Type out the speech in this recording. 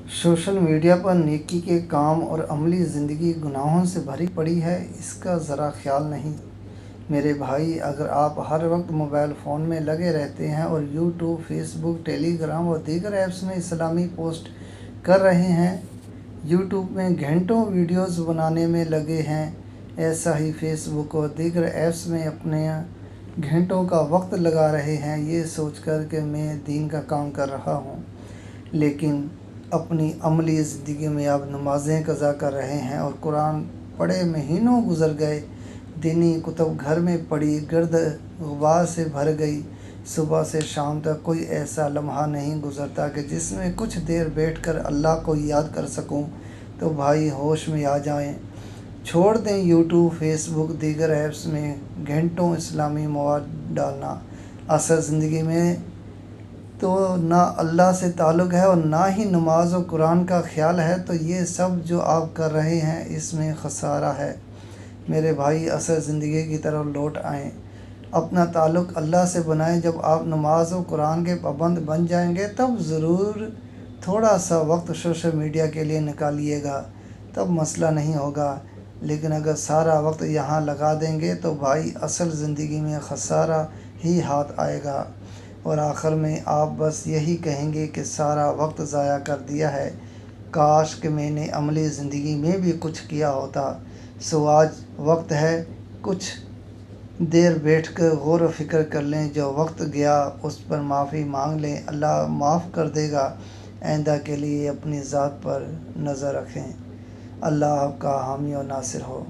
Social media पर नेकी के काम और अमली ज़िंदगी गुनाहों से भरी पड़ी है, इसका ज़रा ख्याल नहीं। मेरे भाई, अगर आप हर वक्त मोबाइल फ़ोन में लगे रहते हैं और यूट्यूब, फेसबुक, टेलीग्राम और दीगर ऐप्स में इस्लामी पोस्ट कर रहे हैं, यूट्यूब में घंटों वीडियोस बनाने में लगे हैं, ऐसा ही फेसबुक और दीगर ऐप्स में अपने घंटों का वक्त लगा रहे हैं, ये सोचकर कि मैं दीन का काम कर रहा हूँ, लेकिन अपनी अमली ज़िंदगी में आप नमाज़ें क़ज़ा कर रहे हैं और कुरान पढ़े महीनों गुज़र गए, दीनी कुतुब घर में पड़ी गर्द गुबार से भर गई। सुबह से शाम तक कोई ऐसा लम्हा नहीं गुज़रता कि जिसमें कुछ देर बैठकर अल्लाह को याद कर सकूं। तो भाई, होश में आ जाएं, छोड़ दें यूट्यूब, फेसबुक, दीगर ऐप्स में घंटों इस्लामी मवाद डालना। असल ज़िंदगी में तो ना अल्लाह से ताल्लुक़ है और ना ही नमाज और कुरान का ख्याल है, तो ये सब जो आप कर रहे हैं इसमें खसारा है। मेरे भाई, असल ज़िंदगी की तरफ लौट आएँ, अपना ताल्लुक़ अल्लाह से बनाएं। जब आप नमाज और कुरान के पाबंद बन जाएंगे, तब ज़रूर थोड़ा सा वक्त सोशल मीडिया के लिए निकालिएगा, तब मसला नहीं होगा। लेकिन अगर सारा वक्त यहाँ लगा देंगे तो भाई, असल ज़िंदगी में खसारा ही हाथ आएगा और आखिर में आप बस यही कहेंगे कि सारा वक्त ज़ाया कर दिया है, काश कि मैंने अमली ज़िंदगी में भी कुछ किया होता। सो आज वक्त है, कुछ देर बैठ कर गौर व फिक्र कर लें। जो वक्त गया उस पर माफ़ी मांग लें, अल्लाह माफ़ कर देगा। आइंदा के लिए अपनी ज़ात पर नज़र रखें। अल्लाह आपका हामी और नासिर हो।